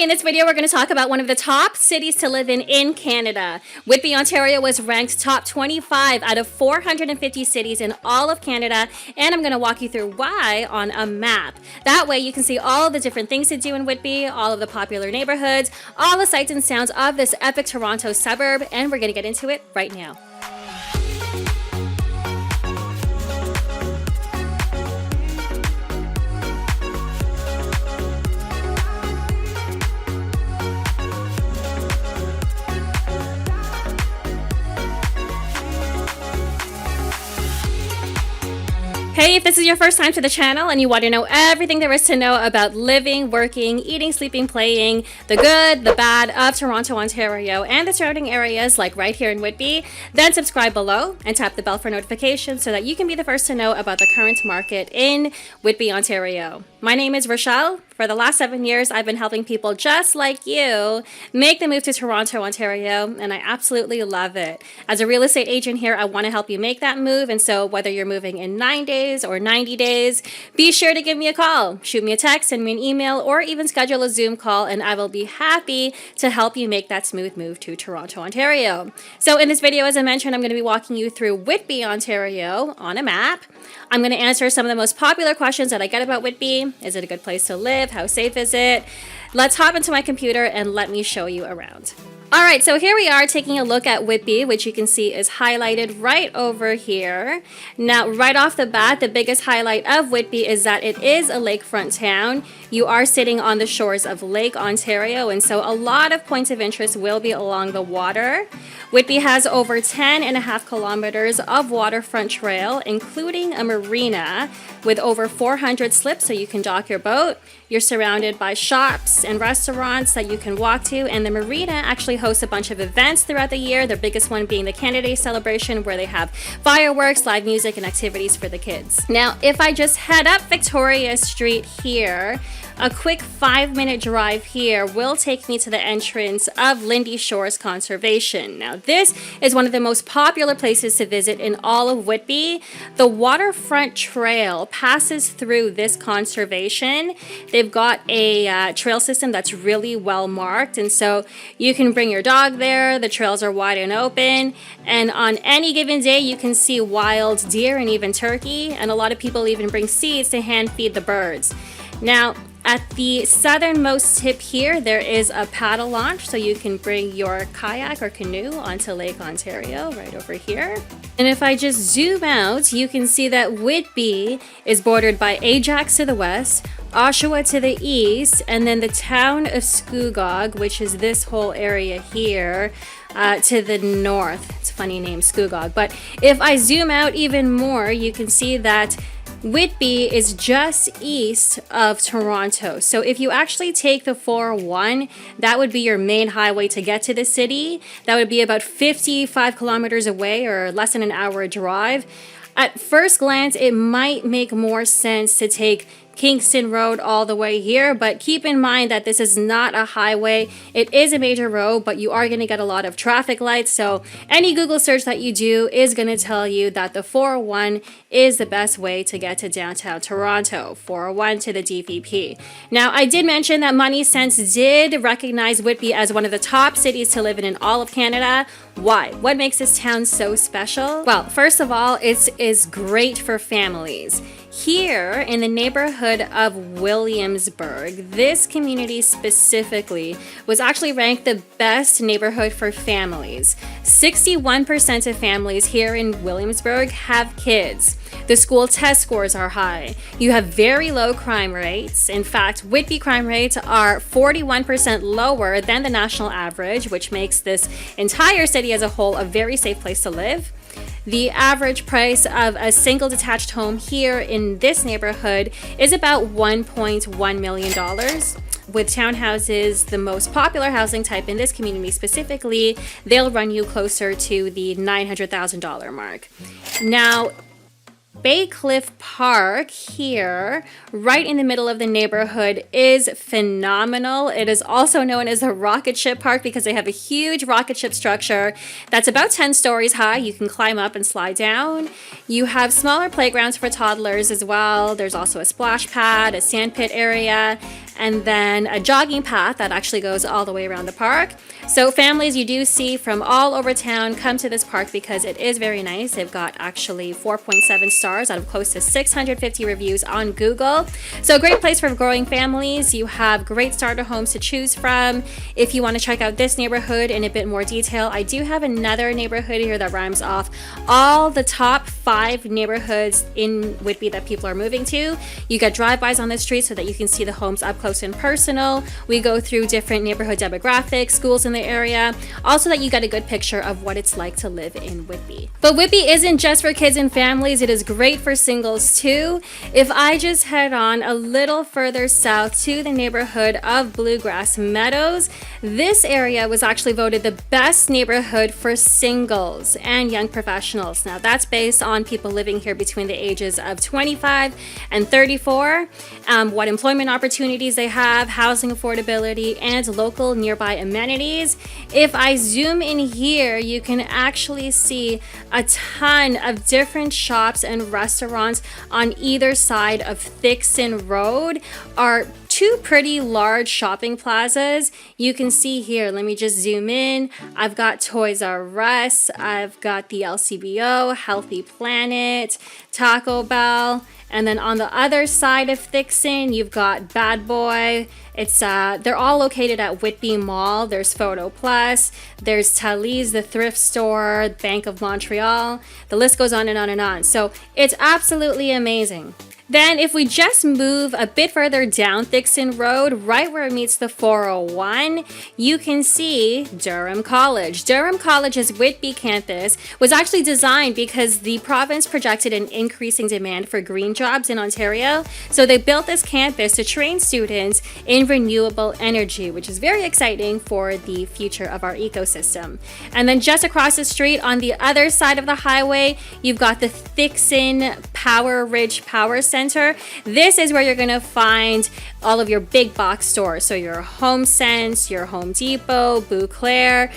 in this video, we're going to talk about one of the top cities to live in Canada. Whitby, Ontario was ranked top 25 out of 450 cities in all of Canada, and I'm going to walk you through why on a map. That way you can see all the different things to do in Whitby, all of the popular neighborhoods, all the sights and sounds of this epic Toronto suburb, and we're going to get into it right now. Hey, if this is your first time to the channel and you want to know everything there is to know about living, working, eating, sleeping, playing, the good, the bad of Toronto, Ontario, and the surrounding areas like right here in Whitby, then subscribe below and tap the bell for notifications so that you can be the first to know about the current market in Whitby, Ontario. My name is Rochelle. For the last 7 years, I've been helping people just like you make the move to Toronto, Ontario, and I absolutely love it. As a real estate agent here, I want to help you make that move, and so whether you're moving in 9 days or 90 days, be sure to give me a call, shoot me a text, send me an email, or even schedule a Zoom call, and I will be happy to help you make that smooth move to Toronto, Ontario. So in this video, as I mentioned, I'm going to be walking you through Whitby, Ontario on a map. I'm going to answer some of the most popular questions that I get about Whitby. Is it a good place to live? How safe is it? Let's hop into my computer and let me show you around. All right, so here we are taking a look at Whitby, which you can see is highlighted right over here. Now, right off the bat, the biggest highlight of Whitby is that it is a lakefront town. You are sitting on the shores of Lake Ontario, and so a lot of points of interest will be along the water. Whitby has over 10.5 kilometers of waterfront trail, including a marina with over 400 slips so you can dock your boat. You're surrounded by shops and restaurants that you can walk to, and the marina actually hosts a bunch of events throughout the year, the biggest one being the Canada Day celebration, where they have fireworks, live music, and activities for the kids. Now, if I just head up Victoria Street here, a quick 5-minute drive here will take me to the entrance of Lindy Shores Conservation. Now, this is one of the most popular places to visit in all of Whitby. The waterfront trail passes through this conservation. They've got a trail system that's really well marked, and so you can bring your dog there. The trails are wide and open, and on any given day you can see wild deer and even turkey, and a lot of people even bring seeds to hand feed the birds. Now, at the southernmost tip here, there is a paddle launch, so you can bring your kayak or canoe onto Lake Ontario right over here. And if I just zoom out, you can see that Whitby is bordered by Ajax to the west, Oshawa to the east, and then the town of Scugog, which is this whole area here, to the north. It's a funny name, Scugog. But if I zoom out even more, you can see that Whitby is just east of Toronto. So if you actually take the 401, that would be your main highway to get to the city. That would be about 55 kilometers away, or less than an hour drive. At first glance, it might make more sense to take Kingston Road all the way here, but keep in mind that this is not a highway. It is a major road, but you are going to get a lot of traffic lights, so any Google search that you do is going to tell you that the 401 is the best way to get to downtown Toronto, 401 to the DVP. Now, I did mention that Money Sense did recognize Whitby as one of the top cities to live in all of Canada. Why? What makes this town so special? Well, first of all, it is great for families. Here in the neighborhood of Williamsburg, this community specifically was actually ranked the best neighborhood for families. 61% of families here in Williamsburg have kids. The school test scores are high. You have very low crime rates. In fact, Whitby crime rates are 41% lower than the national average, which makes this entire city as a whole a very safe place to live. The average price of a single detached home here in this neighborhood is about $1.1 million. With townhouses, the most popular housing type in this community specifically, they'll run you closer to the $900,000 mark. Now, Bay Cliff Park here, right in the middle of the neighborhood, is phenomenal. It is also known as a rocket ship park because they have a huge rocket ship structure that's about 10 stories high. You can climb up and slide down. You have smaller playgrounds for toddlers as well. There's also a splash pad, a sand pit area, and then a jogging path that actually goes all the way around the park. So families you do see from all over town come to this park because it is very nice. They've got actually 4.7 stars out of close to 650 reviews on Google. So a great place for growing families. You have great starter homes to choose from. If you want to check out this neighborhood in a bit more detail, I do have another neighborhood here that rhymes off all the top 5 neighborhoods in Whitby that people are moving to. You get drive-bys on the street so that you can see the homes up close and personal. We go through different neighborhood demographics, schools in the area, also that you get a good picture of what it's like to live in Whitby. But Whitby isn't just for kids and families, it is great for singles too. If I just head on a little further south to the neighborhood of Bluegrass Meadows, this area was actually voted the best neighborhood for singles and young professionals. Now that's based on people living here between the ages of 25 and 34, what employment opportunities they have, housing affordability, and local nearby amenities. If I zoom in here, you can actually see a ton of different shops and restaurants on either side of Thixon Road. Are two pretty large shopping plazas. You can see here, let me just zoom in. I've got Toys R Us, I've got the LCBO, Healthy Planet, Taco Bell, and then on the other side of Thixon, you've got Bad Boy. They're all located at Whitby Mall. There's Photo Plus, there's Tally's, the thrift store, Bank of Montreal. The list goes on and on and on. So it's absolutely amazing. Then if we just move a bit further down Thixon Road, right where it meets the 401, you can see Durham College. Durham College's Whitby campus was actually designed because the province projected an increasing demand for green jobs in Ontario. So they built this campus to train students in renewable energy, which is very exciting for the future of our ecosystem. And then just across the street on the other side of the highway, you've got the Thixon Power Ridge Power Center. This is where you're going to find all of your big box stores. So your HomeSense, your Home Depot, Bouclair,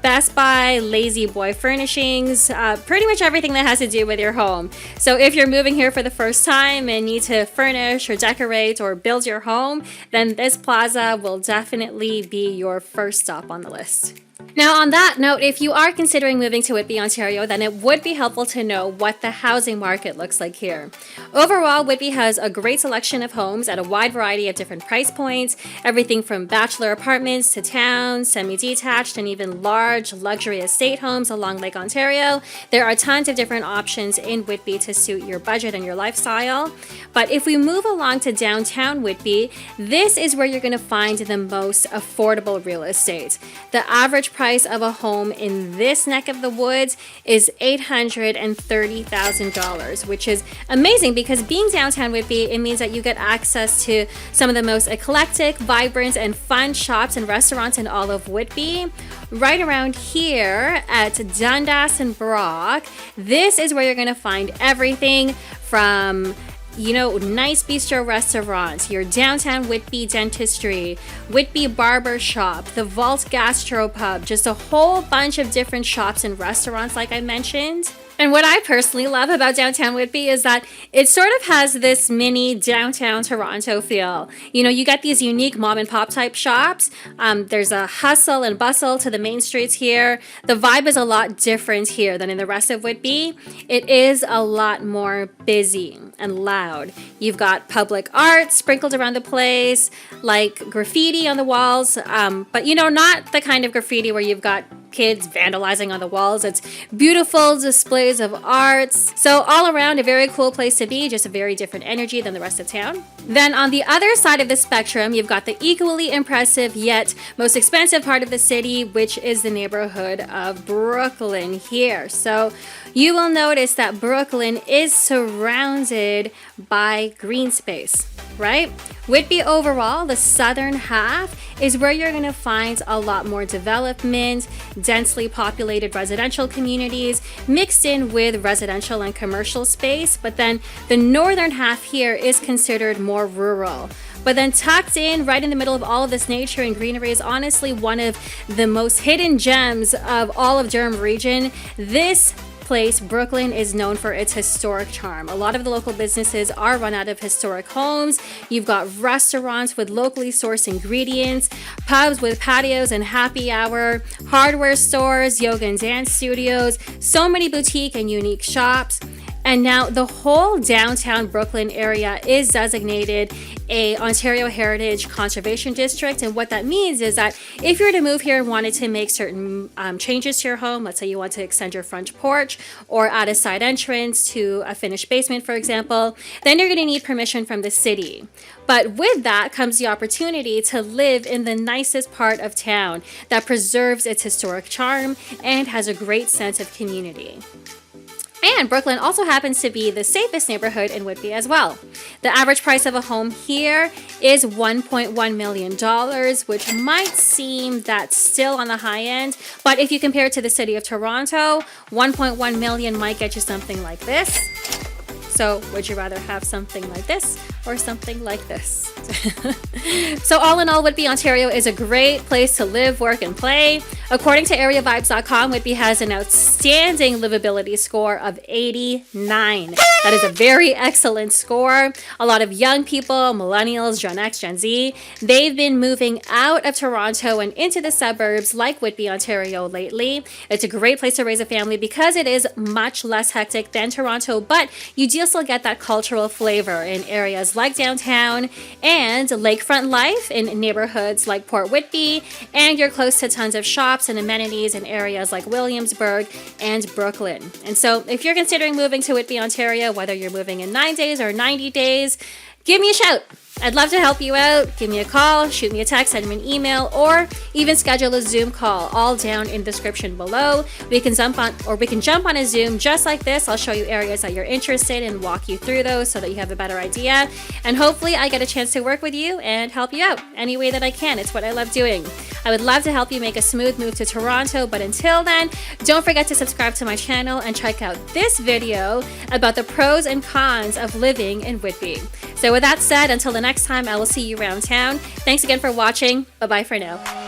Best Buy, Lazy Boy Furnishings, pretty much everything that has to do with your home. So if you're moving here for the first time and need to furnish or decorate or build your home, then this plaza will definitely be your first stop on the list. Now, on that note, if you are considering moving to Whitby, Ontario, then it would be helpful to know what the housing market looks like here. Overall, Whitby has a great selection of homes at a wide variety of different price points, everything from bachelor apartments to towns, semi-detached, and even large luxury estate homes along Lake Ontario. There are tons of different options in Whitby to suit your budget and your lifestyle. But if we move along to downtown Whitby, this is where you're going to find the most affordable real estate. The average price of a home in this neck of the woods is $830,000, which is amazing because being downtown Whitby, it means that you get access to some of the most eclectic, vibrant, and fun shops and restaurants in all of Whitby. Right around here at Dundas and Brock, this is where you're going to find everything from nice bistro restaurants, your downtown Whitby dentistry, Whitby barber shop, the Vault Gastropub, just a whole bunch of different shops and restaurants like I mentioned. And what I personally love about downtown Whitby is that it sort of has this mini downtown Toronto feel. You get these unique mom and pop type shops. There's a hustle and bustle to the main streets here. The vibe is a lot different here than in the rest of Whitby. It is a lot more busy and loud. You've got public art sprinkled around the place, like graffiti on the walls, but not the kind of graffiti where you've got kids vandalizing on the walls. It's beautiful displays of arts. So all around a very cool place to be, just a very different energy than the rest of town. Then on the other side of the spectrum, you've got the equally impressive yet most expensive part of the city, which is the neighborhood of Brooklyn here. So you will notice that Brooklyn is surrounded by green space. right? Whitby overall, the southern half, is where you're going to find a lot more development, densely populated residential communities mixed in with residential and commercial space. But then the northern half here is considered more rural. But then tucked in right in the middle of all of this nature and greenery is honestly one of the most hidden gems of all of Durham region. This place, Brooklyn, is known for its historic charm. A lot of the local businesses are run out of historic homes. You've got restaurants with locally sourced ingredients, pubs with patios and happy hour, hardware stores, yoga and dance studios, so many boutique and unique shops. And now the whole downtown Brooklyn area is designated a Ontario Heritage Conservation District. And what that means is that if you were to move here and wanted to make certain changes to your home, let's say you want to extend your front porch or add a side entrance to a finished basement, for example, then you're going to need permission from the city. But with that comes the opportunity to live in the nicest part of town that preserves its historic charm and has a great sense of community. And Brooklyn also happens to be the safest neighborhood in Whitby as well. The average price of a home here is $1.1 million, which might seem that's still on the high end. But if you compare it to the city of Toronto, $1.1 million might get you something like this. So would you rather have something like this or something like this? So all in all, Whitby, Ontario is a great place to live, work, and play. According to AreaVibes.com, Whitby has an outstanding livability score of 89. That is a very excellent score. A lot of young people, millennials, Gen X, Gen Z, they've been moving out of Toronto and into the suburbs like Whitby, Ontario lately. It's a great place to raise a family because it is much less hectic than Toronto, but you do still get that cultural flavor in areas like downtown and lakefront life in neighborhoods like Port Whitby, and you're close to tons of shops and amenities in areas like Williamsburg and Brooklyn. And so if you're considering moving to Whitby, Ontario, whether you're moving in 9 days or 90 days, give me a shout. I'd love to help you out. Give me a call, shoot me a text, send me an email, or even schedule a Zoom call, all down in the description below. We can jump on a Zoom just like this. I'll show you areas that you're interested in, walk you through those so that you have a better idea. And hopefully I get a chance to work with you and help you out any way that I can. It's what I love doing. I would love to help you make a smooth move to Toronto, but until then, don't forget to subscribe to my channel and check out this video about the pros and cons of living in Whitby. So with that said, until the next time, I will see you around town. Thanks again for watching. Bye-bye for now.